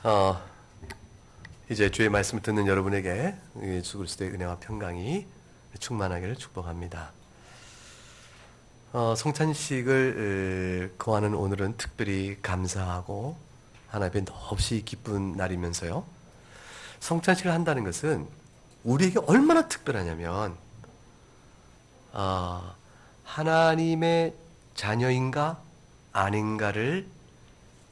어, 이제 주의 말씀을 듣는 여러분에게 예수 그리스도의 은혜와 평강이 충만하기를 축복합니다. 성찬식을 거하는 오늘은 특별히 감사하고 하나님 앞에 몹시 기쁜 날이면서요. 성찬식을 한다는 것은 우리에게 얼마나 특별하냐면 하나님의 자녀인가 아닌가를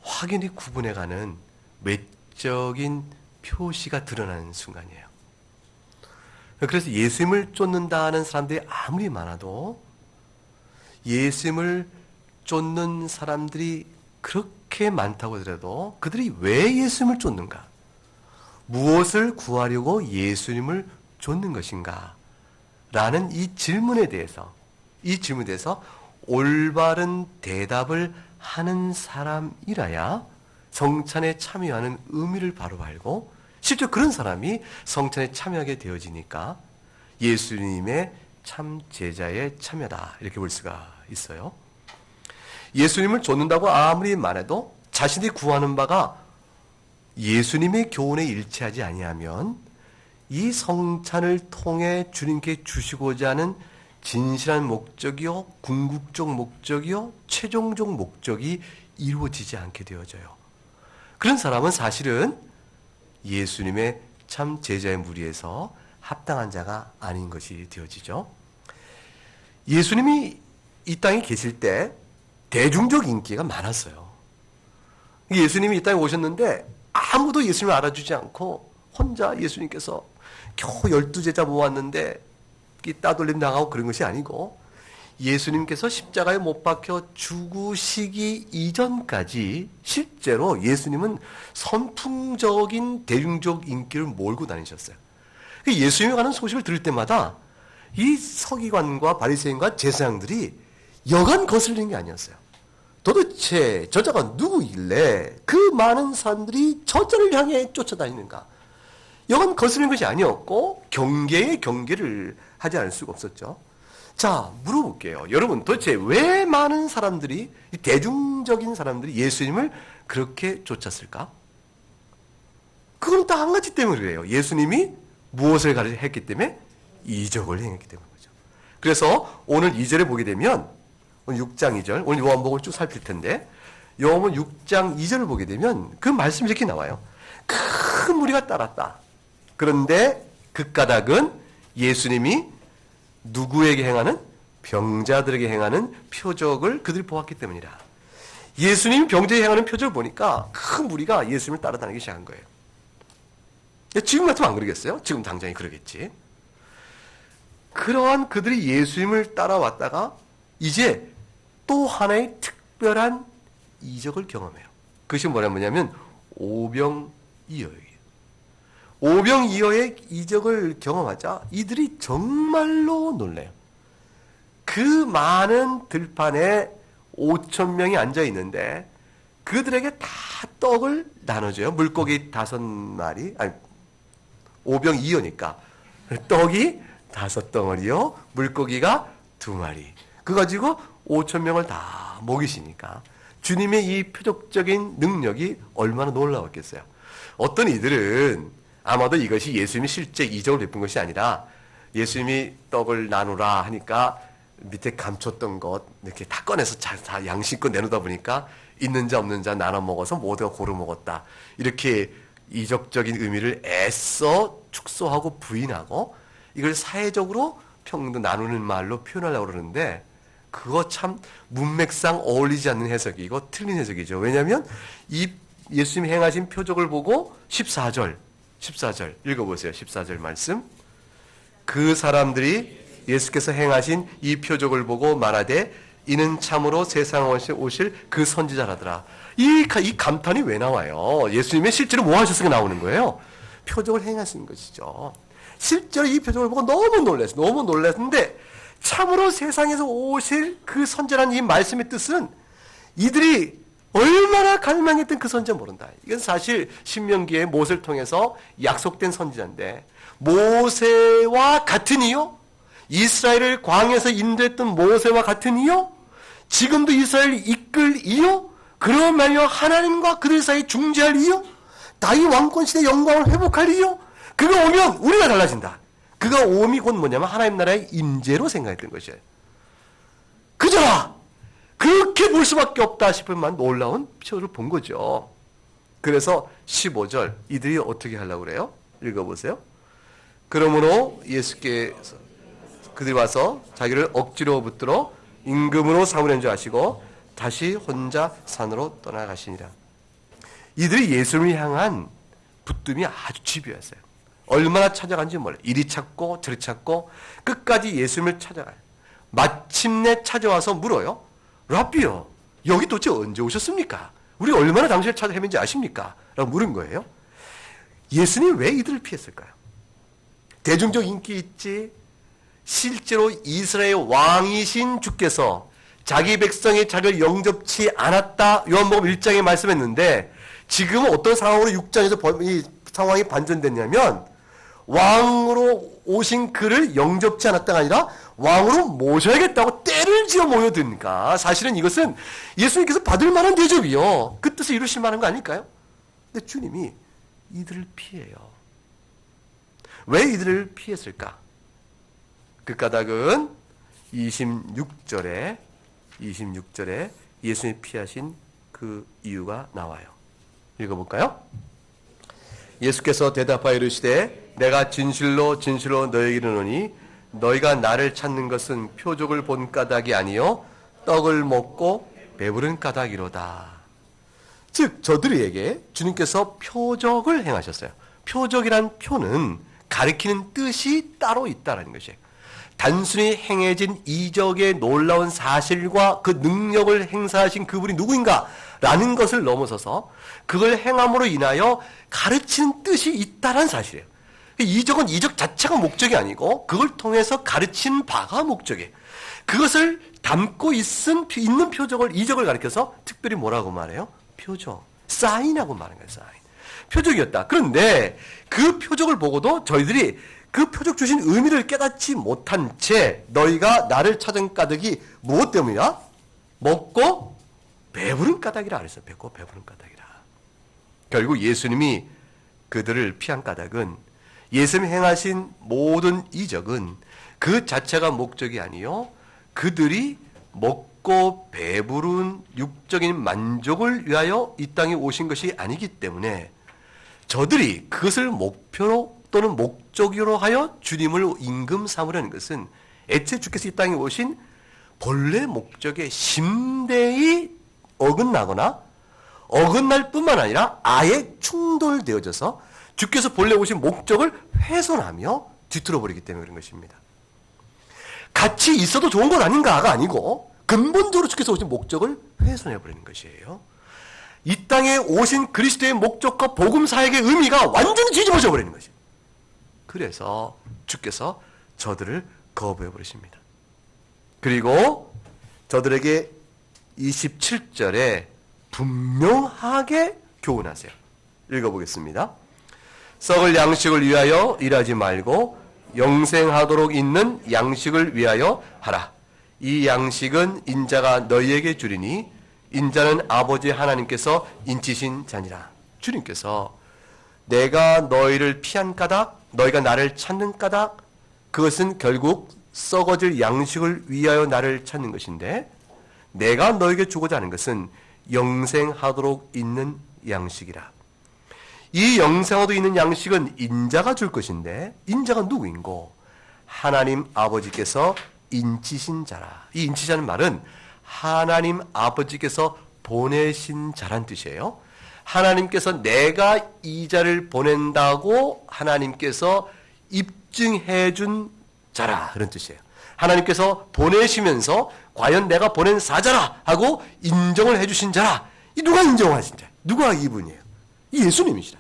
확연히 구분해가는 외적인 표시가 드러나는 순간이에요. 그래서 예수님을 쫓는다는 사람들이 아무리 많아도 예수님을 쫓는 사람들이 그렇게 많다고 하더라도 그들이 왜 예수님을 쫓는가? 무엇을 구하려고 예수님을 쫓는 것인가? 라는 이 질문에 대해서 올바른 대답을 하는 사람이라야 성찬에 참여하는 의미를 바로 알고 실제 그런 사람이 성찬에 참여하게 되어지니까 예수님의 참 제자의 참여다 이렇게 볼 수가 있어요. 예수님을 쫓는다고 아무리 말해도 자신이 구하는 바가 예수님의 교훈에 일치하지 아니하면 이 성찬을 통해 주님께 주시고자 하는 진실한 목적이요, 궁극적 목적이요, 최종적 목적이 이루어지지 않게 되어져요. 그런 사람은 사실은 예수님의 참 제자의 무리에서 합당한 자가 아닌 것이 되어지죠. 예수님이 이 땅에 계실 때 대중적 인기가 많았어요. 예수님이 이 땅에 오셨는데 아무도 예수님을 알아주지 않고 혼자 예수님께서 겨우 12제자 모았는데 따돌림 당하고 그런 것이 아니고 예수님께서 십자가에 못 박혀 죽으시기 이전까지 실제로 예수님은 선풍적인 대중적 인기를 몰고 다니셨어요. 예수님이 가는 소식을 들을 때마다 이 서기관과 바리새인과 제사장들이 여간 거슬리는 게 아니었어요. 도대체 저자가 누구길래 그 많은 사람들이 저자를 향해 쫓아다니는가? 여간 거슬리는 것이 아니었고 경계에 경계를 하지 않을 수가 없었죠. 자, 물어볼게요. 여러분 도대체 왜 많은 사람들이 대중적인 사람들이 예수님을 그렇게 쫓았을까? 그건 딱 한 가지 때문에 그래요. 예수님이 무엇을 했기 때문에? 이적을 행했기 때문이죠. 그래서 오늘 2절에 보게 되면 오늘 6장 2절, 오늘 요한복음을 쭉 살필 텐데 요한복음 6장 2절을 보게 되면 그 말씀이 이렇게 나와요. 큰 무리가 따랐다. 그런데 그 까닭은 예수님이 누구에게 행하는? 병자들에게 행하는 표적을 그들이 보았기 때문이라. 예수님이 병자에게 행하는 표적을 보니까 큰 무리가 예수님을 따라다니기 시작한 거예요. 지금 같으면 안 그러겠어요? 지금 당장이 그러겠지. 그러한 그들이 예수님을 따라왔다가 이제 또 하나의 특별한 이적을 경험해요. 그것이 뭐냐면 오병이어예요. 오병이어의 이적을 경험하자 이들이 정말로 놀래요. 그 많은 들판에 5,000명이 앉아 있는데 그들에게 다 떡을 나눠줘요. 물고기 5마리, 아니 오병이어니까 떡이 5덩어리요, 물고기가 2마리. 그거 가지고 5,000명을 다 먹이시니까 주님의 이 표적적인 능력이 얼마나 놀라웠겠어요. 어떤 이들은 아마도 이것이 예수님이 실제 이적을 베푼 것이 아니라 예수님이 떡을 나누라 하니까 밑에 감췄던 것 이렇게 다 꺼내서 다 양심껏 내놓다 보니까 있는 자 없는 자 나눠 먹어서 모두가 고루 먹었다. 이렇게 이적적인 의미를 애써 축소하고 부인하고 이걸 사회적으로 평등 나누는 말로 표현하려고 그러는데 그거 참 문맥상 어울리지 않는 해석이고 틀린 해석이죠. 왜냐하면 이 예수님이 행하신 표적을 보고 14절 읽어보세요. 14절 말씀. 그 사람들이 예수께서 행하신 이 표적을 보고 말하되 이는 참으로 세상에 오실 그 선지자라더라. 이 감탄이 왜 나와요? 예수님이 실제로 뭐 하셨으니까 나오는 거예요? 표적을 행하신 것이죠. 실제로 이 표적을 보고 너무 놀랐는데 참으로 세상에서 오실 그 선지자라는 이 말씀의 뜻은 이들이 얼마나 갈망했던 그 선지자 모른다. 이건 사실 신명기에 모세를 통해서 약속된 선지자인데 모세와 같은 이요? 이스라엘을 광야에서 인도했던 모세와 같은 이요? 지금도 이스라엘을 이끌 이요? 그러면 하나님과 그들 사이 중재할 이요? 다윗 왕권 시대 영광을 회복할 일이요. 그가 오면 우리가 달라진다. 그가 오음이 곧 뭐냐면 하나님 나라의 임재로 생각했던 것이에요. 그저라! 그렇게 볼 수밖에 없다 싶을 만한 놀라운 표를 본 거죠. 그래서 15절 이들이 어떻게 하려고 그래요? 읽어보세요. 그러므로 예수께서 그들이 와서 자기를 억지로 붙들어 임금으로 삼으려는 줄 아시고 다시 혼자 산으로 떠나가시니라. 이들이 예수님을 향한 붙듦이 아주 집요했어요. 얼마나 찾아간지 몰라요. 이리 찾고 저리 찾고 끝까지 예수님을 찾아가요. 마침내 찾아와서 물어요. 라비요, 여기 도대체 언제 오셨습니까? 우리 얼마나 당신을 찾아 헤맨지 아십니까? 라고 물은 거예요. 예수님이 왜 이들을 피했을까요? 대중적 인기 있지, 실제로 이스라엘 왕이신 주께서 자기 백성의 자기를 영접치 않았다. 요한복음 1장에 말씀했는데 지금은 어떤 상황으로 6장에서 이 상황이 반전됐냐면 왕으로 오신 그를 영접치 않았다가 아니라 왕으로 모셔야겠다고 때를 지어 모여드니까 사실은 이것은 예수님께서 받을 만한 대접이요. 그 뜻을 이루실 만한 거 아닐까요? 근데 주님이 이들을 피해요. 왜 이들을 피했을까? 그 까닭은 26절에 예수님이 피하신 그 이유가 나와요. 읽어볼까요? 예수께서 대답하여 이르시되 내가 진실로 진실로 너희에게 이르노니 너희가 나를 찾는 것은 표적을 본 까닭이 아니요 떡을 먹고 배부른 까닭이로다. 즉 저들에게 주님께서 표적을 행하셨어요. 표적이란 표는 가리키는 뜻이 따로 있다는 것이에요. 단순히 행해진 이적의 놀라운 사실과 그 능력을 행사하신 그분이 누구인가 라는 것을 넘어서서 그걸 행함으로 인하여 가르치는 뜻이 있다는 사실이에요. 이적은 이적 자체가 목적이 아니고 그걸 통해서 가르치는 바가 목적이에요. 그것을 담고 있는 표적을, 이적을 가리켜서 특별히 뭐라고 말해요? 표적, 사인하고 말하는 거예요. 사인. 표적이었다. 그런데 그 표적을 보고도 저희들이 그 표적 주신 의미를 깨닫지 못한 채 너희가 나를 찾은 까닭이 무엇 때문이야? 먹고 배부른 까닭이라 그랬어요. 먹고 배부른 까닭이라. 결국 예수님이 그들을 피한 까닭은 예수님이 행하신 모든 이적은 그 자체가 목적이 아니요 그들이 먹고 배부른 육적인 만족을 위하여 이 땅에 오신 것이 아니기 때문에 저들이 그것을 목표로 또는 목적으로 하여 주님을 임금 삼으려는 것은 애초에 주께서 이 땅에 오신 본래 목적에 심대히 어긋나거나 어긋날 뿐만 아니라 아예 충돌되어져서 주께서 본래 오신 목적을 훼손하며 뒤틀어버리기 때문에 그런 것입니다. 같이 있어도 좋은 것 아닌가가 아니고 근본적으로 주께서 오신 목적을 훼손해버리는 것이에요. 이 땅에 오신 그리스도의 목적과 복음 사역의 의미가 완전히 뒤집어져 버리는 것이에요. 그래서 주께서 저들을 거부해 버리십니다. 그리고 저들에게 27절에 분명하게 교훈하세요. 읽어보겠습니다. 썩을 양식을 위하여 일하지 말고 영생하도록 있는 양식을 위하여 하라. 이 양식은 인자가 너희에게 주리니 인자는 아버지 하나님께서 인치신 자니라. 주님께서 내가 너희를 피한 까닭, 너희가 나를 찾는 까닭, 그것은 결국 썩어질 양식을 위하여 나를 찾는 것인데 내가 너에게 주고자 하는 것은 영생하도록 있는 양식이라. 이 영생하도록 있는 양식은 인자가 줄 것인데 인자가 누구인고? 하나님 아버지께서 인치신 자라. 이 인치자는 말은 하나님 아버지께서 보내신 자란 뜻이에요. 하나님께서 내가 이 자를 보낸다고 하나님께서 입증해 준 자라 그런 뜻이에요. 하나님께서 보내시면서 과연 내가 보낸 사자라 하고 인정을 해주신 자라. 이 누가 인정하신 자? 누가 이분이에요? 이 예수님이시라.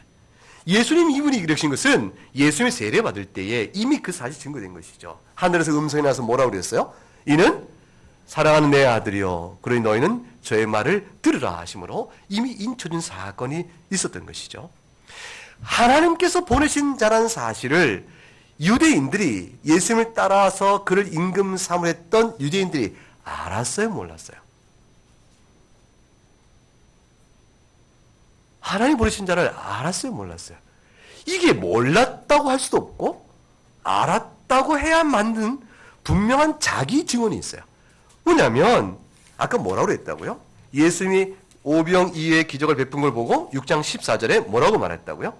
예수님 이분이 이러신 것은 예수님이 세례 받을 때에 이미 그 사실이 증거된 것이죠. 하늘에서 음성이 나서 뭐라고 그랬어요? 이는 사랑하는 내 아들이요 그러니 너희는 저의 말을 들으라 하심으로 이미 인쳐준 사건이 있었던 것이죠. 하나님께서 보내신 자라는 사실을 유대인들이 예수님을 따라서 그를 임금 삼으려 했던 유대인들이 알았어요? 몰랐어요? 하나님 보내신 자를 알았어요, 몰랐어요? 이게 몰랐다고 할 수도 없고 알았다고 해야 만든 분명한 자기 증언이 있어요. 뭐냐면 아까 뭐라고 그랬다고요? 예수님이 오병이어의 기적을 베푼 걸 보고 6장 14절에 뭐라고 말했다고요?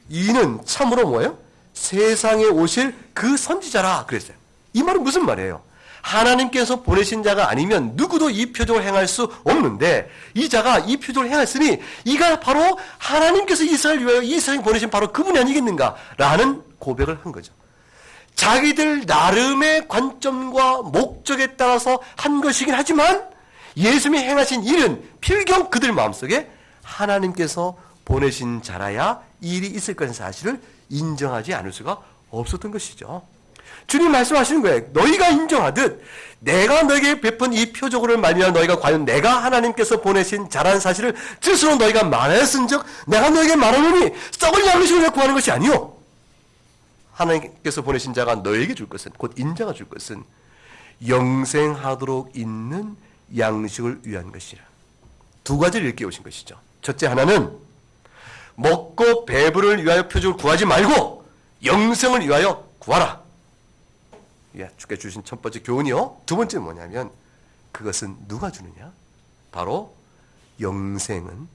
이는 참으로 뭐예요? 세상에 오실 그 선지자라 그랬어요. 이 말은 무슨 말이에요? 하나님께서 보내신 자가 아니면 누구도 이 표적을 행할 수 없는데 이 자가 이 표적을 행했으니 이가 바로 하나님께서 이스라엘을 위하여 이 세상에 보내신 바로 그분이 아니겠는가? 라는 고백을 한 거죠. 자기들 나름의 관점과 목적에 따라서 한 것이긴 하지만 예수님이 행하신 일은 필경 그들 마음속에 하나님께서 보내신 자라야 이 일이 있을 것인 사실을 인정하지 않을 수가 없었던 것이죠. 주님 말씀하시는 거예요. 너희가 인정하듯 내가 너에게 베푼 이 표적으로 말미암아 너희가 과연 내가 하나님께서 보내신 자라는 사실을 스스로 너희가 말하였은즉 내가 너에게 말하노니 썩을 양식을 구하는 것이 아니요 하나님께서 보내신 자가 너에게 줄 것은 곧 인자가 줄 것은 영생하도록 있는 양식을 위한 것이라. 두 가지를 일깨우신 것이죠. 첫째 하나는 먹고 배부를 위하여 표적을 구하지 말고 영생을 위하여 구하라. 주께 주신 첫 번째 교훈이요. 두 번째는 뭐냐면 그것은 누가 주느냐? 바로 영생은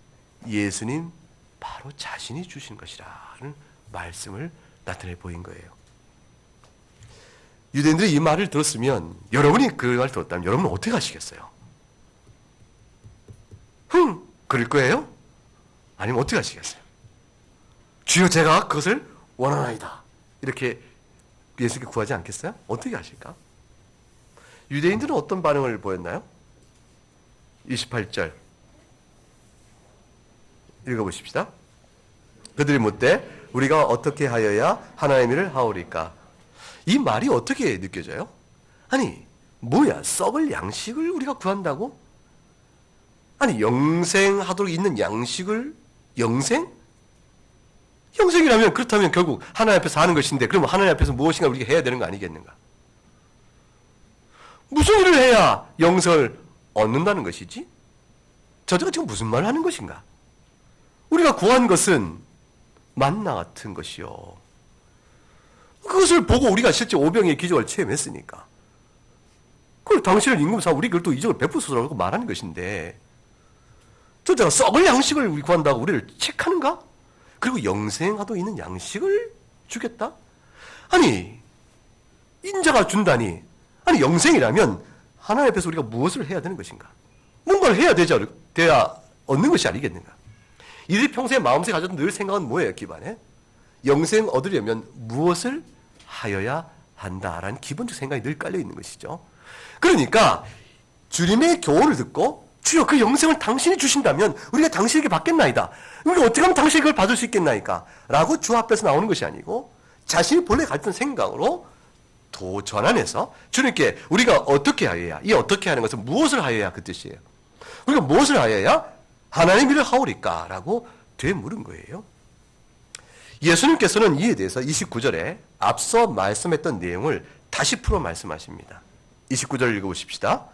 예수님 바로 자신이 주신 것이라는 말씀을 나타내 보인 거예요. 유대인들이 이 말을 들었으면 여러분이 그 말을 들었다면 여러분은 어떻게 하시겠어요? 그럴 거예요? 아니면 어떻게 하시겠어요? 주여 제가 그것을 원하나이다. 이렇게 예수님께 구하지 않겠어요? 어떻게 하실까? 유대인들은 어떤 반응을 보였나요? 28절 읽어보십시다. 그들이 묻되 우리가 어떻게 하여야 하나님의 일을 하오리까? 이 말이 어떻게 느껴져요? 아니 뭐야 썩을 양식을 우리가 구한다고? 아니 영생하도록 있는 양식을 영생? 영생이라면 그렇다면 결국 하나님 앞에서 하는 것인데 그러면 하나님 앞에서 무엇인가 우리가 해야 되는 거 아니겠는가? 무슨 일을 해야 영생을 얻는다는 것이지? 저자가 지금 무슨 말을 하는 것인가? 우리가 구한 것은 만나 같은 것이요. 그것을 보고 우리가 실제 오병이의 기적을 체험했으니까. 그걸 당신을 임금사 우리 그걸 또 이적을 베푸소서라고 말하는 것인데 저자가 썩을 양식을 우리 구한다고 우리를 책하는가? 그리고 영생하도 있는 양식을 주겠다? 아니 인자가 준다니 아니 영생이라면 하나님 앞에서 우리가 무엇을 해야 되는 것인가? 뭔가를 해야 돼야 얻는 것이 아니겠는가? 이들이 평소에 마음속에 가졌던 늘 생각은 뭐예요? 기반에 영생 얻으려면 무엇을 하여야 한다라는 기본적 생각이 늘 깔려 있는 것이죠. 그러니까 주님의 교훈을 듣고 주여 그 영생을 당신이 주신다면 우리가 당신에게 받겠나이다. 우리가 어떻게 하면 당신이 그걸 받을 수 있겠나이까? 라고 주 앞에서 나오는 것이 아니고 자신이 본래 가졌던 생각으로 도 전환해서 주님께 우리가 어떻게 하여야, 이 어떻게 하는 것은 무엇을 하여야 그 뜻이에요. 우리가 무엇을 하여야 하나님 일을 하오리까? 라고 되물은 거예요. 예수님께서는 이에 대해서 29절에 앞서 말씀했던 내용을 다시 풀어 말씀하십니다. 29절 읽어보십시다.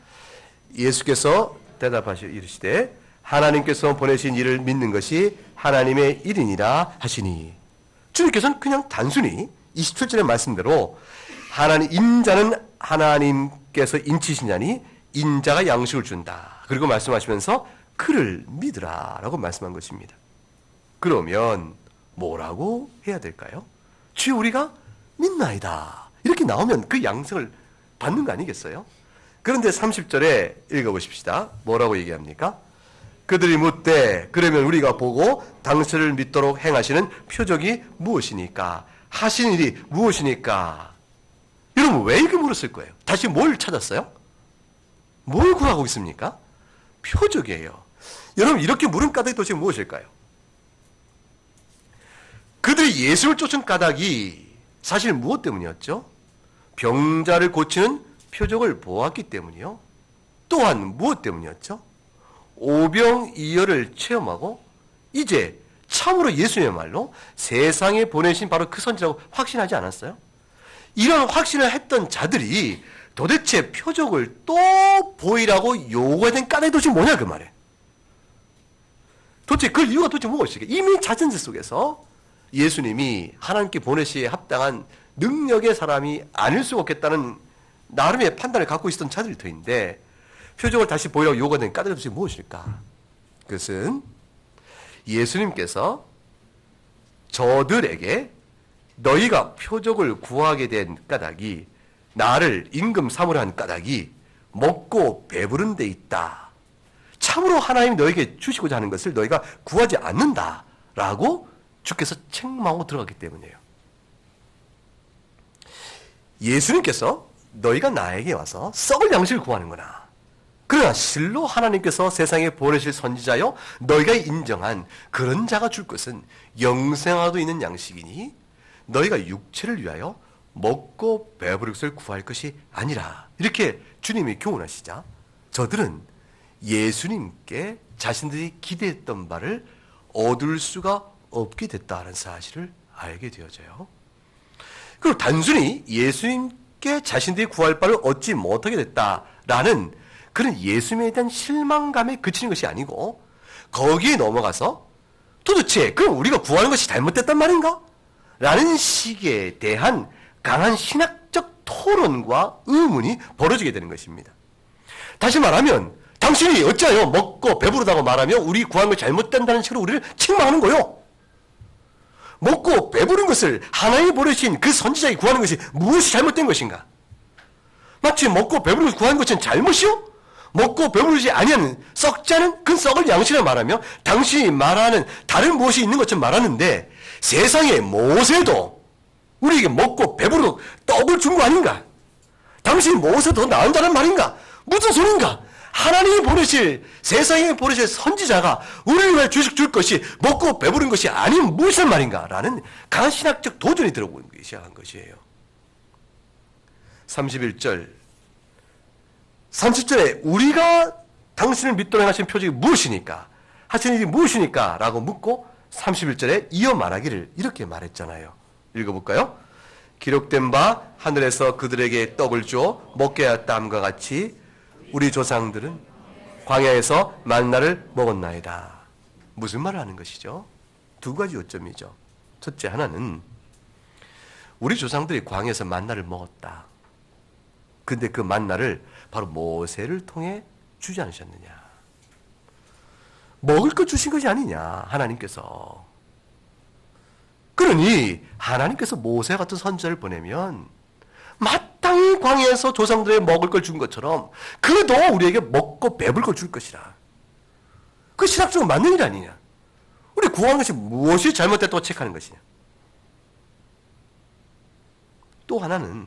예수께서 대답하시어 이르시되 하나님께서 보내신 일을 믿는 것이 하나님의 일이니라 하시니 주님께서는 그냥 단순히 27절의 말씀대로 인자는 하나님께서 인치시냐니 인자가 양식을 준다. 그리고 말씀하시면서 그를 믿으라 라고 말씀한 것입니다. 그러면 뭐라고 해야 될까요? 주여 우리가 믿나이다. 이렇게 나오면 그 양식을 받는 거 아니겠어요? 그런데 30절에 읽어보십시다. 뭐라고 얘기합니까? 그들이 묻되 그러면 우리가 보고 당신을 믿도록 행하시는 표적이 무엇이니까? 하신 일이 무엇이니까? 여러분 왜 이렇게 물었을 거예요? 다시 뭘 찾았어요? 뭘 구하고 있습니까? 표적이에요. 여러분 이렇게 물은 까닭이 도대체 무엇일까요? 그들이 예수를 쫓은 까닭이 사실 무엇 때문이었죠? 병자를 고치는 표적을 보았기 때문이요. 또한 무엇 때문이었죠? 오병이어를 체험하고 이제 참으로 예수님의 말로 세상에 보내신 바로 그 선지라고 확신하지 않았어요? 이런 확신을 했던 자들이 도대체 표적을 또 보이라고 요구해야 된 까닭이 도대체 뭐냐 그 말이에요. 도대체 그 이유가 도대체 무엇일까? 이미 자전제 속에서 예수님이 하나님께 보내시기에 합당한 능력의 사람이 아닐 수 없겠다는 나름의 판단을 갖고 있었던 자들일 터인데 표적을 다시 보이라고 요구하는 까닭이 도대체 무엇일까? 그것은 예수님께서 저들에게 너희가 표적을 구하게 된 까닭이 나를 임금 삼으려 한 까닭이 먹고 배부른 데 있다. 참으로 하나님이 너에게 주시고자 하는 것을 너희가 구하지 않는다라고 주께서 책망하고 들어갔기 때문이에요. 예수님께서 너희가 나에게 와서 썩을 양식을 구하는구나. 그러나 실로 하나님께서 세상에 보내실 선지자여 너희가 인정한 그런 자가 줄 것은 영생하도 있는 양식이니 너희가 육체를 위하여 먹고 배부를 것을 구할 것이 아니라. 이렇게 주님이 교훈하시자 저들은 예수님께 자신들이 기대했던 바를 얻을 수가 없게 됐다는 사실을 알게 되어져요. 그리고 단순히 예수님께 자신들이 구할 바를 얻지 못하게 됐다라는 그런 예수님에 대한 실망감에 그치는 것이 아니고 거기에 넘어가서 도대체 그럼 우리가 구하는 것이 잘못됐단 말인가? 라는 식에 대한 강한 신학적 토론과 의문이 벌어지게 되는 것입니다. 다시 말하면 당신이 어찌하여 먹고 배부르다고 말하며 우리 구하는 것이 잘못된다는 식으로 우리를 책망하는 거요. 먹고 배부른 것을 하나님이 보내신 그 선지자에게 구하는 것이 무엇이 잘못된 것인가? 마치 먹고 배부른 것을 구하는 것은 잘못이요? 먹고 배부르지 아니하는 썩지 않은 그 썩을 양식을 말하며 당신이 말하는 다른 무엇이 있는 것처럼 말하는데 세상에 모세도 우리에게 먹고 배부르고 떡을 준 거 아닌가? 당신이 모세 더 나은다는 말인가? 무슨 소린가? 하나님이 보내실 세상에 보내실 선지자가 우리를 위해 주식 줄 것이 먹고 배부른 것이 아닌 무엇이란 말인가? 라는 강한 신학적 도전이 들어오기 시작한 것이에요. 31절 30절에 우리가 당신을 믿도록 하신 표적이 무엇이니까? 하신 일이 무엇이니까? 라고 묻고 31절에 이어 말하기를 이렇게 말했잖아요. 읽어볼까요? 기록된 바 하늘에서 그들에게 떡을 주어 먹게 하였다함과 같이 우리 조상들은 광야에서 만나를 먹었나이다. 무슨 말을 하는 것이죠? 두 가지 요점이죠. 첫째 하나는 우리 조상들이 광야에서 만나를 먹었다. 근데 그 만나를 바로 모세를 통해 주지 않으셨느냐. 먹을 것 주신 것이 아니냐 하나님께서. 그러니 하나님께서 모세 같은 선지자를 보내면 마땅히 광야에서 조상들의 먹을 걸 준 것처럼 그도 우리에게 먹고 배불 걸 줄 것이라. 그 신학적으로 맞는 일 아니냐. 우리 구하는 것이 무엇이 잘못됐다고 체크하는 것이냐. 또 하나는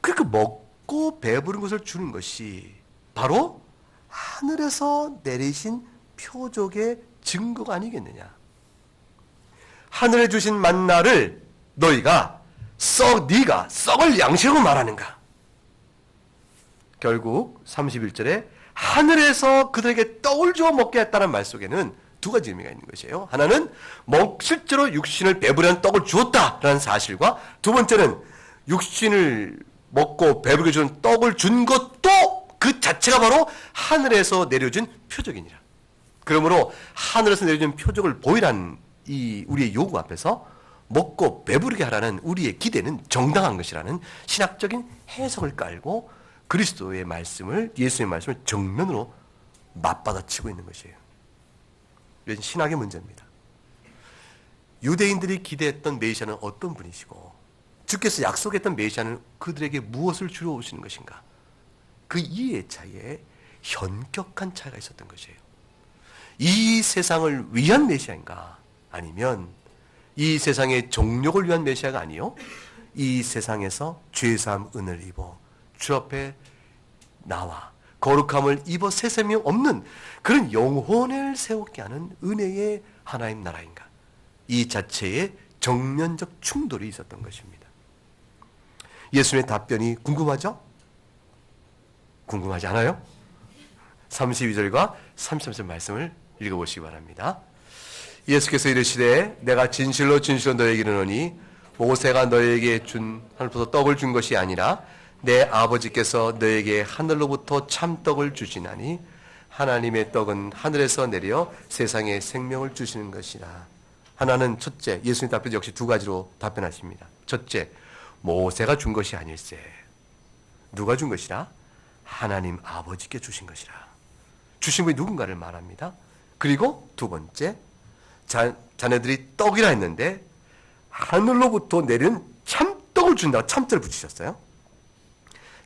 그렇게 먹고 배부른 것을 주는 것이 바로 하늘에서 내리신 표적의 증거가 아니겠느냐. 하늘에 주신 만나를 너희가 네가 썩을 양식으로 말하는가. 결국 31절에 하늘에서 그들에게 떡을 주어 먹게 했다는 말 속에는 두 가지 의미가 있는 것이에요. 하나는 실제로 육신을 배부른 떡을 주었다라는 사실과 두 번째는 육신을 먹고 배부르게 주는 떡을 준 것도 그 자체가 바로 하늘에서 내려진 표적이니라. 그러므로 하늘에서 내려진 표적을 보이라는 이 우리의 요구 앞에서 먹고 배부르게 하라는 우리의 기대는 정당한 것이라는 신학적인 해석을 깔고 그리스도의 말씀을, 예수의 말씀을 정면으로 맞받아치고 있는 것이에요. 이건 신학의 문제입니다. 유대인들이 기대했던 메시아는 어떤 분이시고 주께서 약속했던 메시아는 그들에게 무엇을 주러 오시는 것인가? 그 이해의 차이에 현격한 차이가 있었던 것이에요. 이 세상을 위한 메시아인가? 아니면 이 세상의 정욕을 위한 메시아가 아니요, 이 세상에서 죄사함 은을 입어 주 앞에 나와 거룩함을 입어 세셈이 없는 그런 영혼을 세우게 하는 은혜의 하나님 나라인가? 이 자체의 정면적 충돌이 있었던 것입니다. 예수님의 답변이 궁금하죠? 궁금하지 않아요? 32절과 33절 말씀을 읽어보시기 바랍니다. 예수께서 이르시되 내가 진실로 진실로 너에게 이르노니 모세가 너에게 준 하늘로부터 떡을 준 것이 아니라 내 아버지께서 너에게 하늘로부터 참떡을 주시나니 하나님의 떡은 하늘에서 내려 세상에 생명을 주시는 것이라. 하나는 첫째, 예수님 답변 역시 두 가지로 답변하십니다. 첫째, 모세가 준 것이 아닐세. 누가 준 것이라? 하나님 아버지께 주신 것이라. 주신 분이 누군가를 말합니다. 그리고 두 번째, 자네들이 떡이라 했는데 하늘로부터 내린 참떡을 준다고 참자를 붙이셨어요.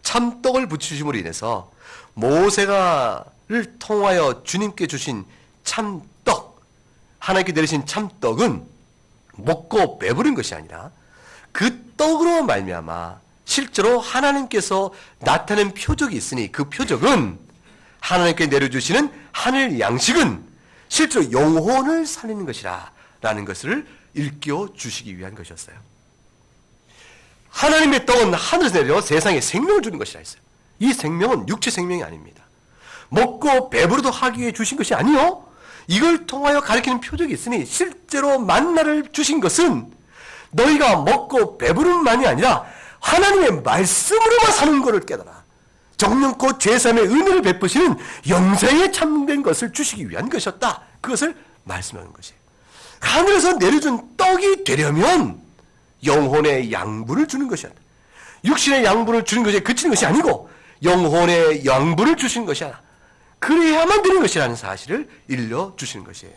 참떡을 붙이심으로 인해서 모세가를 통하여 주님께 주신 참떡, 하나님께 내리신 참떡은 먹고 배부른 것이 아니라 그 떡으로 말미암아 실제로 하나님께서 나타낸 표적이 있으니 그 표적은 하나님께 내려주시는 하늘 양식은 실제로 영혼을 살리는 것이라 라는 것을 일깨워 주시기 위한 것이었어요. 하나님의 떡은 하늘에서 내려 세상에 생명을 주는 것이라 했어요. 이 생명은 육체 생명이 아닙니다. 먹고 배부르도 하기 위해 주신 것이 아니요. 이걸 통하여 가리키는 표적이 있으니 실제로 만나를 주신 것은 너희가 먹고 배부름만이 아니라 하나님의 말씀으로만 사는 것을 깨달아 정령코 제3의 은혜를 베푸시는 영생에 참된 것을 주시기 위한 것이었다. 그것을 말씀하는 것이에요. 하늘에서 내려준 떡이 되려면 영혼의 양분을 주는 것이야. 육신의 양분을 주는 것에 그치는 것이 아니고 영혼의 양분을 주시는 것이야. 그래야만 되는 것이라는 사실을 일러주시는 것이에요.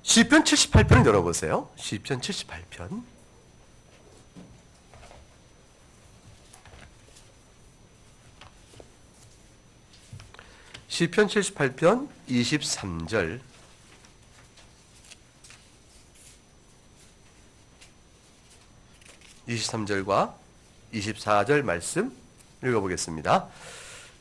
시편 78편을 열어보세요. 시편 78편. 시편 78편 23절. 23절과 24절 말씀 읽어보겠습니다.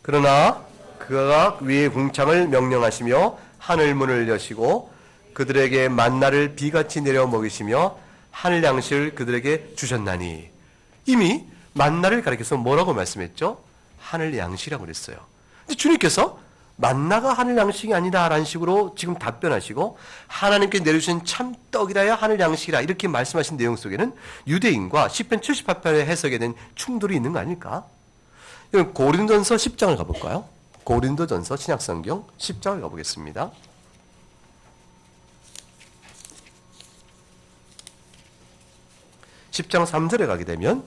그러나 그가 위의 궁창을 명령하시며 하늘문을 여시고 그들에게 만나를 비같이 내려 먹이시며 하늘 양식을 그들에게 주셨나니. 이미 만나를 가리켜서 뭐라고 말씀했죠? 하늘 양식이라고 그랬어요. 근데 주님께서 만나가 하늘 양식이 아니다라는 식으로 지금 답변하시고 하나님께 내려주신 참떡이라야 하늘 양식이라 이렇게 말씀하신 내용 속에는 유대인과 시편 78편의 해석에 대한 충돌이 있는 거 아닐까? 고린도전서 10장을 가볼까요? 고린도전서 신약성경 10장을 가보겠습니다. 10장 3절에 가게 되면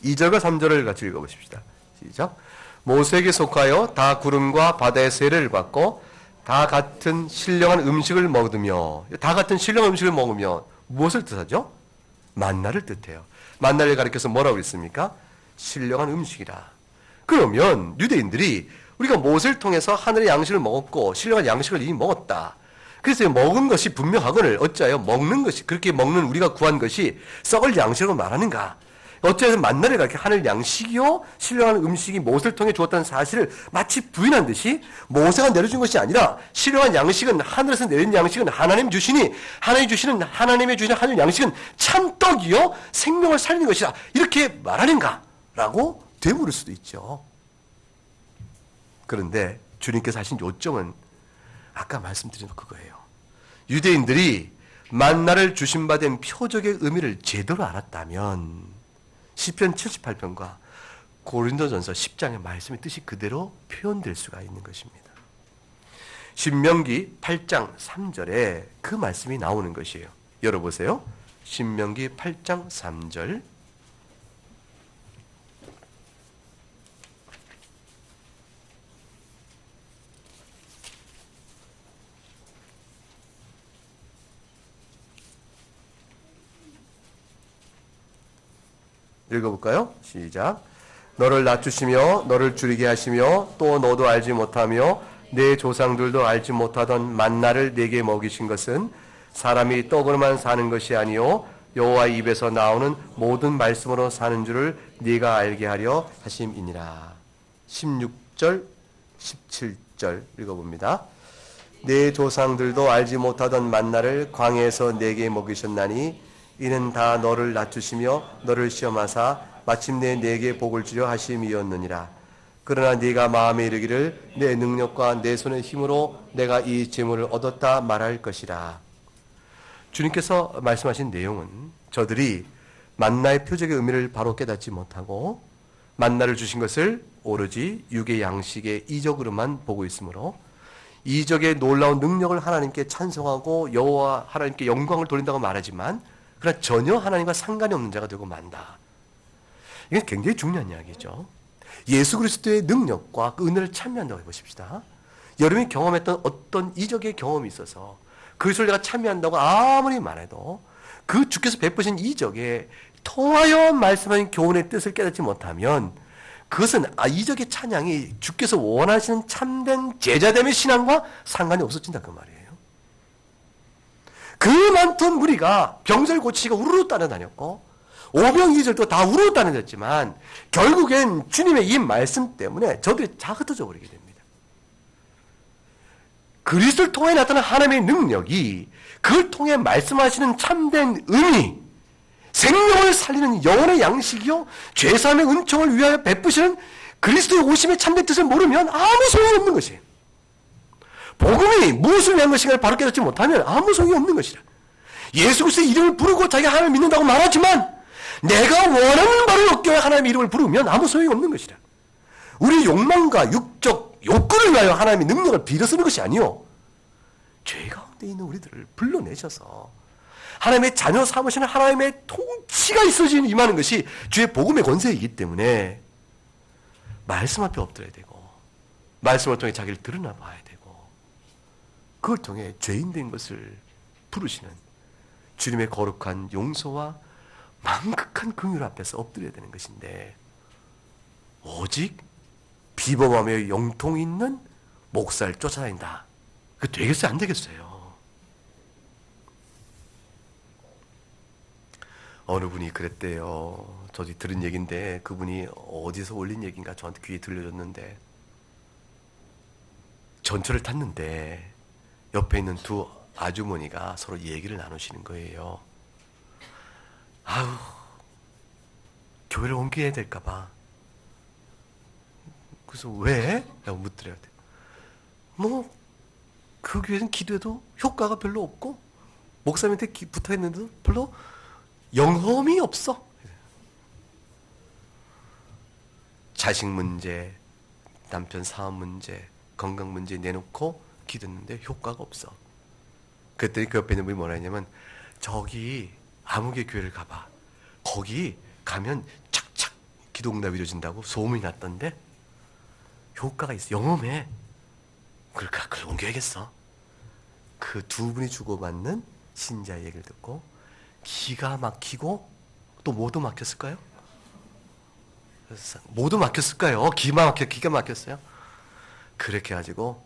2절과 3절을 같이 읽어보십시다. 시작. 모세에게 속하여 다 구름과 바다의 세례를 받고 다 같은 신령한 음식을 먹으며, 다 같은 신령한 음식을 먹으며 무엇을 뜻하죠? 만나를 뜻해요. 만나를 가리켜서 뭐라고 했습니까? 신령한 음식이라. 그러면 유대인들이 우리가 모세를 통해서 하늘의 양식을 먹었고 신령한 양식을 이미 먹었다. 그래서 먹은 것이 분명하거늘 어찌하여 먹는 것이, 그렇게 먹는 우리가 구한 것이 썩을 양식으로 말하는가? 어찌해서 만나를 가리켜 하늘 양식이요 신령한 음식이 모세를 통해 주었다는 사실을 마치 부인한 듯이 모세가 내려준 것이 아니라 신령한 양식은 하늘에서 내린 양식은 하나님 주시니 하나님이 주시는 하나님의 주시는 하늘 양식은 참떡이요 생명을 살리는 것이라 이렇게 말하는가? 라고 되물을 수도 있죠. 그런데 주님께서 하신 요점은 아까 말씀드린 그거예요. 유대인들이 만나를 주신 바 된 표적의 의미를 제대로 알았다면 시편 78편과 고린도전서 10장의 말씀의 뜻이 그대로 표현될 수가 있는 것입니다. 신명기 8장 3절에 그 말씀이 나오는 것이에요. 열어보세요. 신명기 8장 3절. 읽어볼까요? 시작. 너를 낮추시며 너를 줄이게 하시며 또 너도 알지 못하며 내 조상들도 알지 못하던 만나를 내게 먹이신 것은 사람이 떡으로만 사는 것이 아니요 여호와의 입에서 나오는 모든 말씀으로 사는 줄을 네가 알게 하려 하심이니라. 16절 17절 읽어봅니다. 내 조상들도 알지 못하던 만나를 광야에서 내게 먹이셨나니 이는 다 너를 낮추시며 너를 시험하사 마침내 내게 복을 주려 하심이었느니라. 그러나 네가 마음에 이르기를 내 능력과 내 손의 힘으로 내가 이 재물을 얻었다 말할 것이라. 주님께서 말씀하신 내용은 저들이 만나의 표적의 의미를 바로 깨닫지 못하고 만나를 주신 것을 오로지 육의 양식의 이적으로만 보고 있으므로 이적의 놀라운 능력을 하나님께 찬송하고 여호와 하나님께 영광을 돌린다고 말하지만 그러나 전혀 하나님과 상관이 없는 자가 되고 만다. 이건 굉장히 중요한 이야기죠. 예수 그리스도의 능력과 그 은혜를 참여한다고 해보십시다. 여러분이 경험했던 어떤 이적의 경험이 있어서 그것을 내가 참여한다고 아무리 말해도 그 주께서 베푸신 이적에 통하여 말씀하신 교훈의 뜻을 깨닫지 못하면 그것은 이적의 찬양이 주께서 원하시는 참된 제자됨의 신앙과 상관이 없어진다 그 말이에요. 그 많던 무리가 병자를 고치시고 우르르 따라다녔고 오병이절도 다 우르르 따라다녔지만 결국엔 주님의 이 말씀 때문에 저들이 다 흩어져 버리게 됩니다. 그리스도를 통해 나타난 하나님의 능력이 그걸 통해 말씀하시는 참된 의미, 생명을 살리는 영혼의 양식이요 죄사함의 은총을 위하여 베푸시는 그리스도의 오심의 참된 뜻을 모르면 아무 소용이 없는 것이에요. 복음이 무엇을 위한 것인가를 바로 깨닫지 못하면 아무 소용이 없는 것이라. 예수 그리스도의 이름을 부르고 자기가 하나님을 믿는다고 말하지만 내가 원하는 바를 얻기 위해 하나님의 이름을 부르면 아무 소용이 없는 것이라. 우리 욕망과 육적 욕구를 위하여 하나님의 능력을 빌어쓰는 것이 아니요 죄 가운데 있는 우리들을 불러내셔서 하나님의 자녀 삼으시는 하나님의 통치가 있어지는 임하는 것이 주의 복음의 권세이기 때문에 말씀 앞에 엎드려야 되고 말씀을 통해 자기를 드러나 봐야 되고 그걸 통해 죄인된 것을 부르시는 주님의 거룩한 용서와 망극한 긍휼 앞에서 엎드려야 되는 것인데 오직 비범하며 영통 있는 목사를 쫓아다닌다. 그 되겠어요? 안 되겠어요? 어느 분이 그랬대요. 저도 들은 얘기인데 그분이 어디서 올린 얘기인가 저한테 귀에 들려줬는데 전철을 탔는데 옆에 있는 두 아주머니가 서로 얘기를 나누시는 거예요. 아우, 교회를 옮겨야 될까 봐. 그래서 왜? 라고 묻더래요. 그 교회는 기도해도 효과가 별로 없고 목사님한테 부탁했는데도 별로 영험이 없어. 자식 문제, 남편 사업 문제, 건강 문제 내놓고 기도했는데 효과가 없어. 그랬더니 그 옆에 있는 분이 뭐라 했냐면 저기 아무개 교회를 가봐. 거기 가면 착착 기도응답이 이루어진다고 소문이 났던데 효과가 있어. 영험해. 그러니까 그걸 옮겨야겠어. 그 두 분이 주고받는 신자의 얘기를 듣고 기가 막히고 또 뭐도 막혔을까요? 뭐도 막혔을까요? 기가 막혔어요. 그렇게 가지고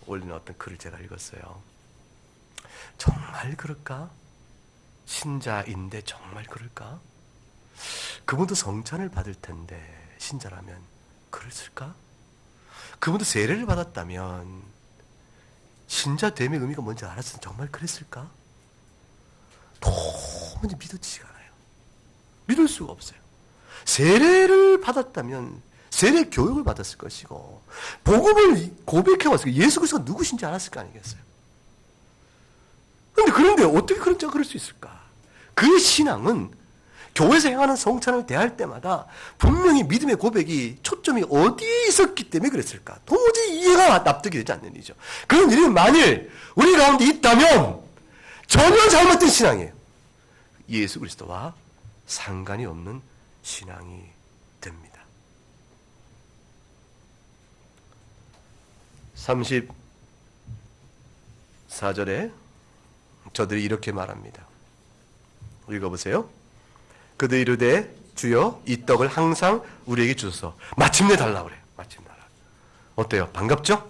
올리는 어떤 글을 제가 읽었어요. 정말 그럴까? 신자인데 정말 그럴까? 그분도 성찬을 받을 텐데 신자라면 그랬을까? 그분도 세례를 받았다면 신자됨의 의미가 뭔지 알았으면 정말 그랬을까? 도무지 믿어지지가 않아요. 믿을 수가 없어요. 세례를 받았다면 세례 교육을 받았을 것이고 복음을 고백해왔을 거예요. 예수 그리스도가 누구신지 알았을 거 아니겠어요? 그런데 어떻게 그런 자가 그럴 수 있을까? 그 신앙은 교회에서 행하는 성찬을 대할 때마다 분명히 믿음의 고백이 초점이 어디에 있었기 때문에 그랬을까? 도무지 이해가 납득이 되지 않는 일이죠. 그런 일이 만일 우리 가운데 있다면 전혀 잘못된 신앙이에요. 예수 그리스도와 상관이 없는 신앙이 됩니다. 34절에 저들이 이렇게 말합니다. 읽어보세요. 그들이 이르되 주여 이 떡을 항상 우리에게 주소서. 마침내 달라고 그래요. 마침내 달라고. 어때요? 반갑죠?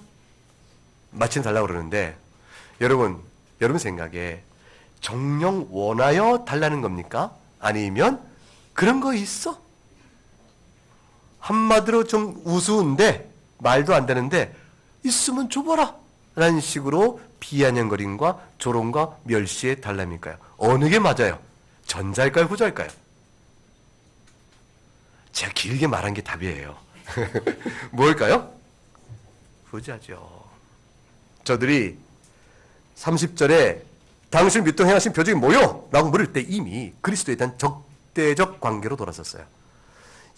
마침내 달라고 그러는데 여러분 생각에 정녕 원하여 달라는 겁니까? 아니면 그런 거 있어? 한마디로 좀 우스운데 말도 안 되는데 있으면 줘봐라 라는 식으로 비아냥거림과 조롱과 멸시의 달람일까요? 어느 게 맞아요? 전자일까요? 후자일까요? 제가 길게 말한 게 답이에요. 뭘까요? 후자죠. 저들이 30절에 당신을 믿도록 행하신 표적이 뭐요? 라고 물을 때 이미 그리스도에 대한 적대적 관계로 돌아섰어요.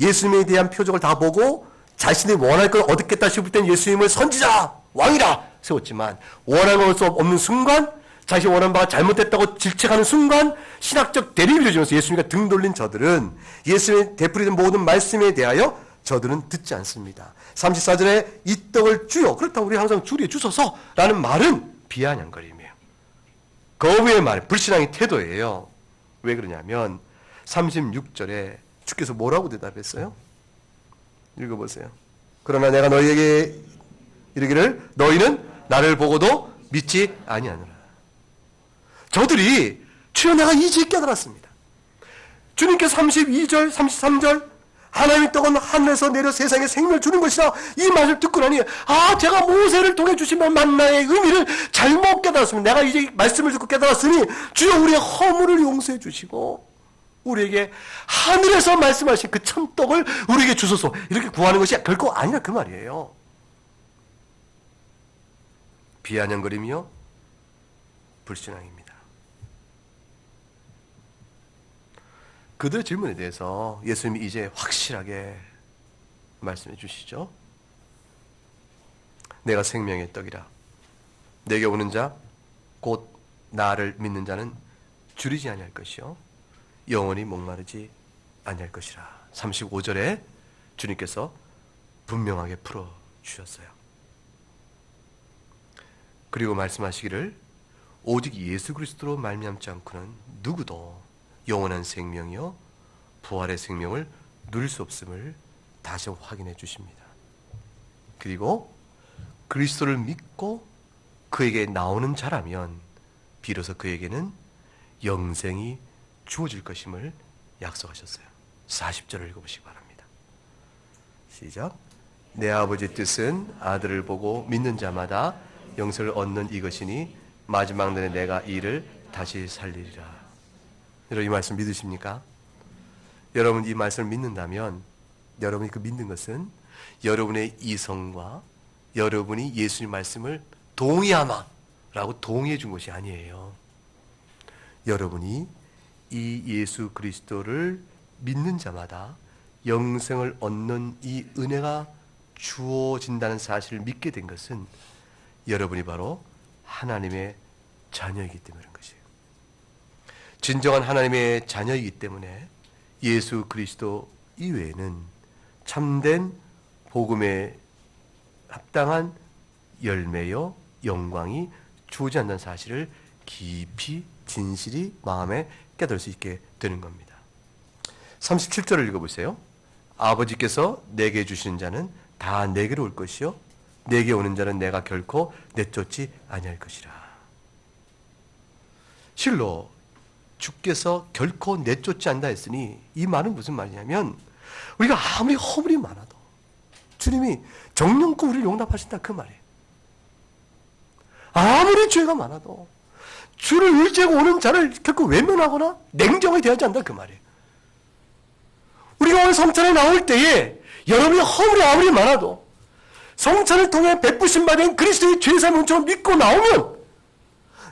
예수님에 대한 표적을 다 보고 자신이 원할 걸 얻겠다 싶을 땐 예수님을 선지자, 왕이라 세웠지만 원할 수 없는 순간, 자신이 원하는 바가 잘못됐다고 질책하는 순간 신학적 대립이 되면서 예수님과 등 돌린 저들은 예수님의 되풀이된 모든 말씀에 대하여 저들은 듣지 않습니다. 34절에 이 떡을 주여, 그렇다고 우리 항상 주리에 주소서 라는 말은 비아냥거림이에요. 거부의 말, 불신앙의 태도예요. 왜 그러냐면 36절에 주께서 뭐라고 대답했어요? 읽어보세요. 그러나 내가 너희에게 이르기를 너희는 나를 보고도 믿지 아니하느라. 저들이 주여 내가 이제 깨달았습니다. 주님께서 32절, 33절 하나님의 떡은 하늘에서 내려 세상에 생명을 주는 것이라 이 말을 듣고 나니 제가 모세를 통해 주신 만나의 의미를 잘못 깨달았습니다. 내가 이제 말씀을 듣고 깨달았으니 주여 우리의 허물을 용서해 주시고 우리에게 하늘에서 말씀하신 그 참떡을 우리에게 주소서, 이렇게 구하는 것이 결코 아니라 그 말이에요. 비아냥거림이요 불신앙입니다. 그들의 질문에 대해서 예수님이 이제 확실하게 말씀해 주시죠. 내가 생명의 떡이라. 내게 오는 자 곧 나를 믿는 자는 줄이지 아니할 것이요 영원히 목마르지 아니할 것이라. 35절에 주님께서 분명하게 풀어주셨어요. 그리고 말씀하시기를 오직 예수 그리스도로 말미암지 않고는 누구도 영원한 생명이요 부활의 생명을 누릴 수 없음을 다시 확인해 주십니다. 그리고 그리스도를 믿고 그에게 나오는 자라면 비로소 그에게는 영생이 주어질 것임을 약속하셨어요. 40절을 읽어보시기 바랍니다. 시작. 내 아버지 뜻은 아들을 보고 믿는 자마다 영생을 얻는 이것이니 마지막 날에 내가 이를 다시 살리리라. 여러분 이 말씀 믿으십니까? 여러분 이 말씀을 믿는다면 여러분이 그 믿는 것은 여러분의 이성과 여러분이 예수님 말씀을 동의하마라고 동의해 준 것이 아니에요. 여러분이 이 예수 그리스도를 믿는 자마다 영생을 얻는 이 은혜가 주어진다는 사실을 믿게 된 것은 여러분이 바로 하나님의 자녀이기 때문에 그런 것이에요. 진정한 하나님의 자녀이기 때문에 예수 그리스도 이외에는 참된 복음에 합당한 열매요 영광이 주어지지 않는 사실을 깊이 진실이 마음에 깨달을 수 있게 되는 겁니다. 37절을 읽어보세요. 아버지께서 내게 주시는 자는 다 내게로 올 것이요 내게 오는 자는 내가 결코 내쫓지 아니할 것이라. 실로 주께서 결코 내쫓지 않는다 했으니 이 말은 무슨 말이냐면 우리가 아무리 허물이 많아도 주님이 정령껏 우리를 용납하신다 그 말이에요. 아무리 죄가 많아도 주를 의지하고 오는 자를 결코 외면하거나 냉정하게 대하지 않는다 그 말이에요. 우리가 오늘 성찬에 나올 때에 여러분의 허물이 아무리 많아도 성찬을 통해 베푸심 받은 그리스도의 죄사함 은총을 믿고 나오면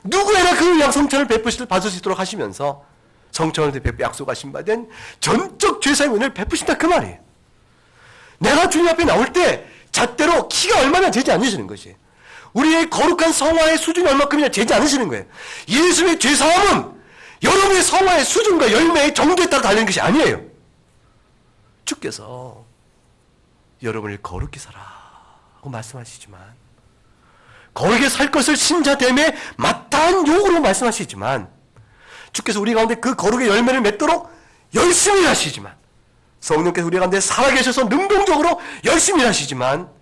누구에나 그를 위한 성찬을 받을 수 있도록 하시면서 성찬을 약속하신 받은 전적 죄사함 은혜를 베푸신다 그 말이에요. 내가 주님 앞에 나올 때 잣대로 키가 얼마나 재지 않으시는 것이에요. 우리의 거룩한 성화의 수준이 얼마큼이나 재지 않으시는 거예요. 예수의 죄사함은 여러분의 성화의 수준과 열매의 정도에 따라 달리는 것이 아니에요. 주께서 여러분을 거룩히 살아라고 말씀하시지만 거룩히 살 것을 신자됨에 마땅한 요구로 말씀하시지만 주께서 우리 가운데 그 거룩의 열매를 맺도록 열심히 하시지만 성령께서 우리 가운데 살아계셔서 능동적으로 열심히 하시지만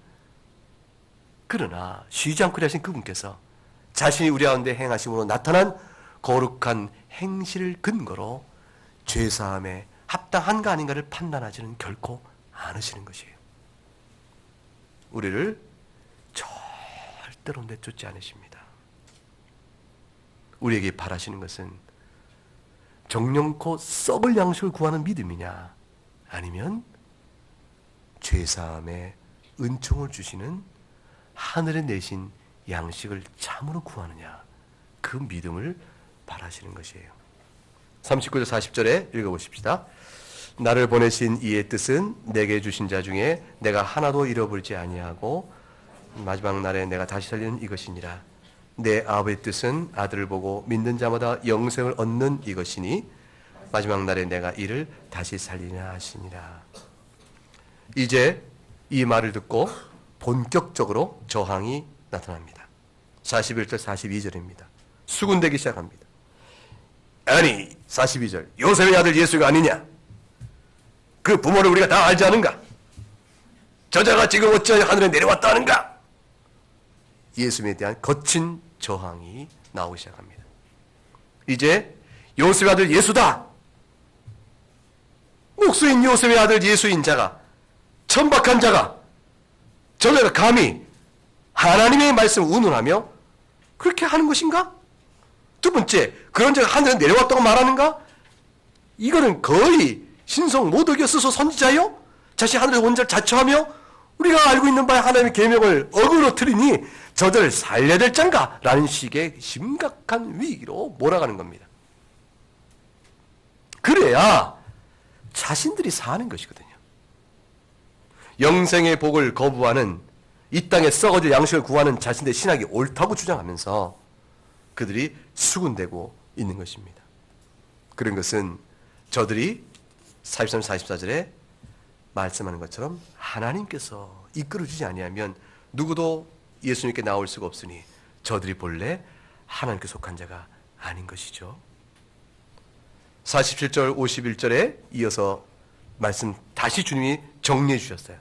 그러나 쉬지 않고 하신 그분께서 자신이 우리 가운데 행하심으로 나타난 거룩한 행실을 근거로 죄사함에 합당한가 아닌가를 판단하지는 결코 않으시는 것이에요. 우리를 절대로 내쫓지 않으십니다. 우리에게 바라시는 것은 정령코 썩을 양식을 구하는 믿음이냐 아니면 죄사함에 은총을 주시는 하늘에 내신 양식을 참으로 구하느냐 그 믿음을 바라시는 것이에요. 39절 40절에 읽어보십시다. 나를 보내신 이의 뜻은 내게 주신 자 중에 내가 하나도 잃어버리지 아니하고 마지막 날에 내가 다시 살리는 이것이니라. 내 아버지의 뜻은 아들을 보고 믿는 자마다 영생을 얻는 이것이니 마지막 날에 내가 이를 다시 살리나 하시니라. 이제 이 말을 듣고 본격적으로 저항이 나타납니다. 41절 42절입니다. 수군대기 시작합니다. 아니 42절 요셉의 아들 예수가 아니냐? 그 부모를 우리가 다 알지 않은가? 저자가 지금 어찌 하늘에 내려왔다 하는가? 예수님에 대한 거친 저항이 나오기 시작합니다. 이제 요셉의 아들 예수다. 목수인 요셉의 아들 예수인 자가, 천박한 자가, 저자가 감히 하나님의 말씀을 운운하며 그렇게 하는 것인가? 두 번째, 그런 자가 하늘에 내려왔다고 말하는가? 이거는 거의 신성 모독이여 스스로 선지자요? 자신 하늘의 원자를 자처하며 우리가 알고 있는 바에 하나님의 계명을 억으로 틀으니 저들을 살려야 될 짠가? 라는 식의 심각한 위기로 몰아가는 겁니다. 그래야 자신들이 사는 것이거든요. 영생의 복을 거부하는, 이 땅에 썩어질 양식을 구하는 자신들의 신학이 옳다고 주장하면서 그들이 수군대고 있는 것입니다. 그런 것은 저들이 43, 44절에 말씀하는 것처럼 하나님께서 이끌어주지 아니하면 누구도 예수님께 나올 수가 없으니 저들이 본래 하나님께 속한 자가 아닌 것이죠. 47절 51절에 이어서 말씀 다시 주님이 정리해 주셨어요.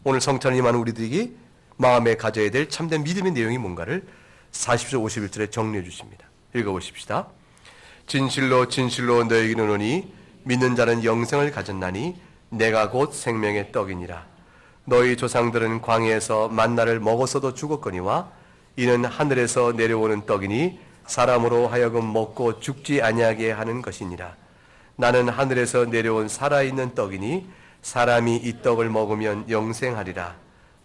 오늘 성찬을 임하는 우리들이 마음에 가져야 될 참된 믿음의 내용이 뭔가를 40절 51절에 정리해 주십니다. 읽어보십시다. 진실로 진실로 너희에게 이르노니 믿는 자는 영생을 가졌나니 내가 곧 생명의 떡이니라. 너희 조상들은 광야에서 만나를 먹었어도 죽었거니와 이는 하늘에서 내려오는 떡이니 사람으로 하여금 먹고 죽지 아니하게 하는 것이니라. 나는 하늘에서 내려온 살아있는 떡이니 사람이 이 떡을 먹으면 영생하리라.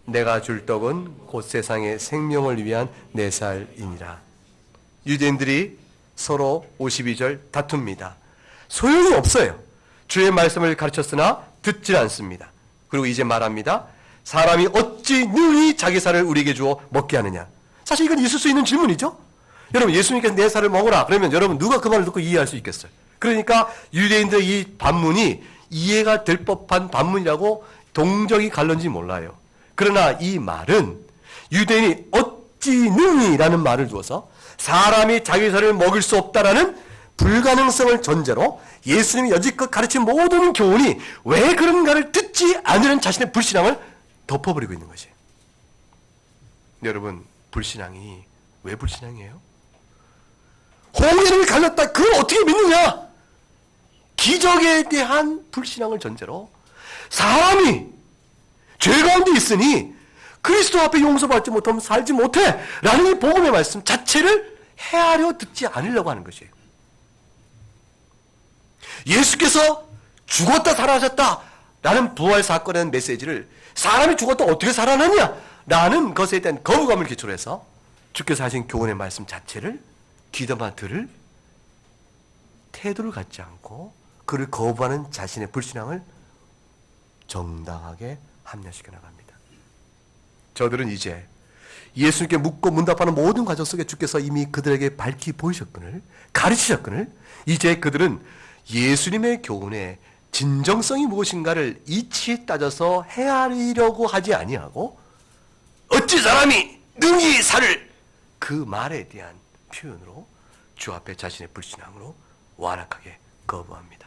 내가 줄 떡은 곧 세상의 생명을 위한 내 살이니라. 유대인들이 서로 52절 다툽니다. 소용이 없어요. 주의 말씀을 가르쳤으나 듣질 않습니다. 그리고 이제 말합니다. 사람이 어찌 능히 자기 살을 우리에게 주어 먹게 하느냐. 사실 이건 있을 수 있는 질문이죠. 여러분 예수님께서 내 살을 먹어라. 그러면 여러분 누가 그 말을 듣고 이해할 수 있겠어요? 그러니까 유대인들의 이 반문이 이해가 될 법한 반문이라고 동정이 갈런지 몰라요. 그러나 이 말은 유대인이 어찌 능히라는 말을 두어서 사람이 자기 살을 먹을 수 없다라는 불가능성을 전제로 예수님이 여지껏 가르친 모든 교훈이 왜 그런가를 듣지 않으려는 자신의 불신앙을 덮어버리고 있는 것이에요. 여러분 불신앙이 왜 불신앙이에요? 홍해를 갈랐다. 그걸 어떻게 믿느냐? 기적에 대한 불신앙을 전제로 사람이 죄 가운데 있으니 그리스도 앞에 용서받지 못하면 살지 못해 라는 이 복음의 말씀 자체를 헤아려 듣지 않으려고 하는 것이에요. 예수께서 죽었다 살아나셨다 라는 부활 사건의 메시지를 사람이 죽었다 어떻게 살아나냐 라는 것에 대한 거부감을 기초로 해서 주께서 하신 교훈의 말씀 자체를 귀담아 들을 태도를 갖지 않고 그를 거부하는 자신의 불신앙을 정당하게 합리화시켜 나갑니다. 저들은 이제 예수님께 묻고 문답하는 모든 과정 속에 주께서 이미 그들에게 밝히 보이셨거늘 가르치셨거늘 이제 그들은 예수님의 교훈의 진정성이 무엇인가를 이치에 따져서 헤아리려고 하지 아니하고 어찌 사람이 능히 살을 그 말에 대한 표현으로 주 앞에 자신의 불신앙으로 완악하게 거부합니다.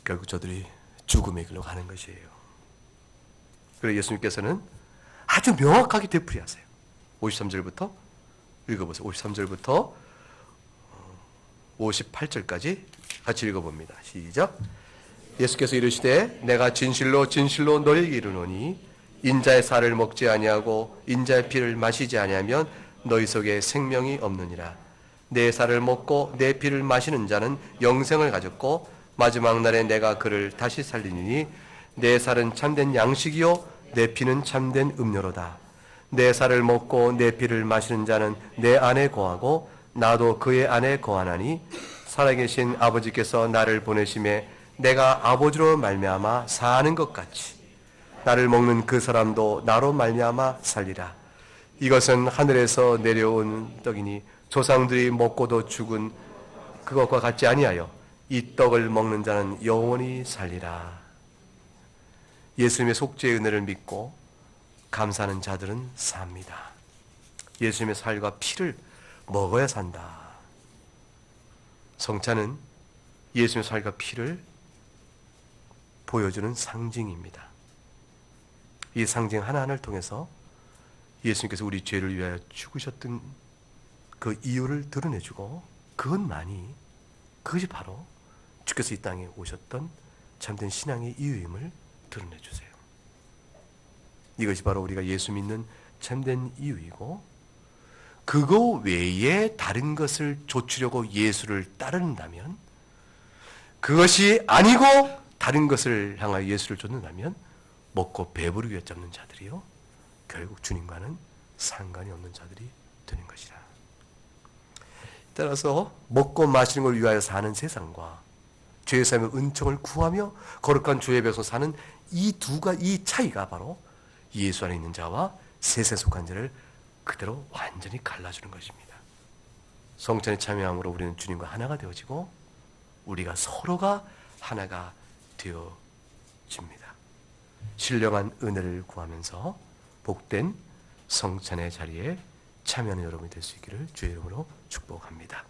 결국 저들이 죽음의 길로 가는 것이에요. 그래서 예수님께서는 아주 명확하게 되풀이하세요. 53절부터 읽어보세요. 53절부터 58절까지 같이 읽어봅니다. 시작. 예수께서 이르시되 내가 진실로 진실로 너희에게 이르노니 인자의 살을 먹지 아니하고 인자의 피를 마시지 아니하면 너희 속에 생명이 없느니라. 내 살을 먹고 내 피를 마시는 자는 영생을 가졌고 마지막 날에 내가 그를 다시 살리니 내 살은 참된 양식이요 내 피는 참된 음료로다. 내 살을 먹고 내 피를 마시는 자는 내 안에 거하고 나도 그의 안에 거하나니 살아계신 아버지께서 나를 보내심에 내가 아버지로 말미암아 사는 것 같이 나를 먹는 그 사람도 나로 말미암아 살리라. 이것은 하늘에서 내려온 떡이니 조상들이 먹고도 죽은 그것과 같지 아니하여 이 떡을 먹는 자는 영원히 살리라. 예수님의 속죄의 은혜를 믿고 감사하는 자들은 삽니다. 예수님의 살과 피를 먹어야 산다. 성찬은 예수님의 살과 피를 보여주는 상징입니다. 이 상징 하나하나를 통해서 예수님께서 우리 죄를 위하여 죽으셨던 그 이유를 드러내주고 그것이 바로 주께서 이 땅에 오셨던 참된 신앙의 이유임을 드러내주세요. 이것이 바로 우리가 예수 믿는 참된 이유이고 그거 외에 다른 것을 좇으려고 예수를 따른다면 그것이 아니고 다른 것을 향하여 예수를 좇는다면 먹고 배부르기 위해 잡는 자들이요 결국 주님과는 상관이 없는 자들이 되는 것이라. 따라서 먹고 마시는 걸 위하여 사는 세상과 죄의 삶의 은총을 구하며 거룩한 주의 백성 사는 이 차이가 바로 예수 안에 있는 자와 세상에 속한 자를 그대로 완전히 갈라주는 것입니다. 성찬에 참여함으로 우리는 주님과 하나가 되어지고 우리가 서로가 하나가 되어집니다. 신령한 은혜를 구하면서 복된 성찬의 자리에 참여하는 여러분이 될 수 있기를 주의 이름으로 축복합니다.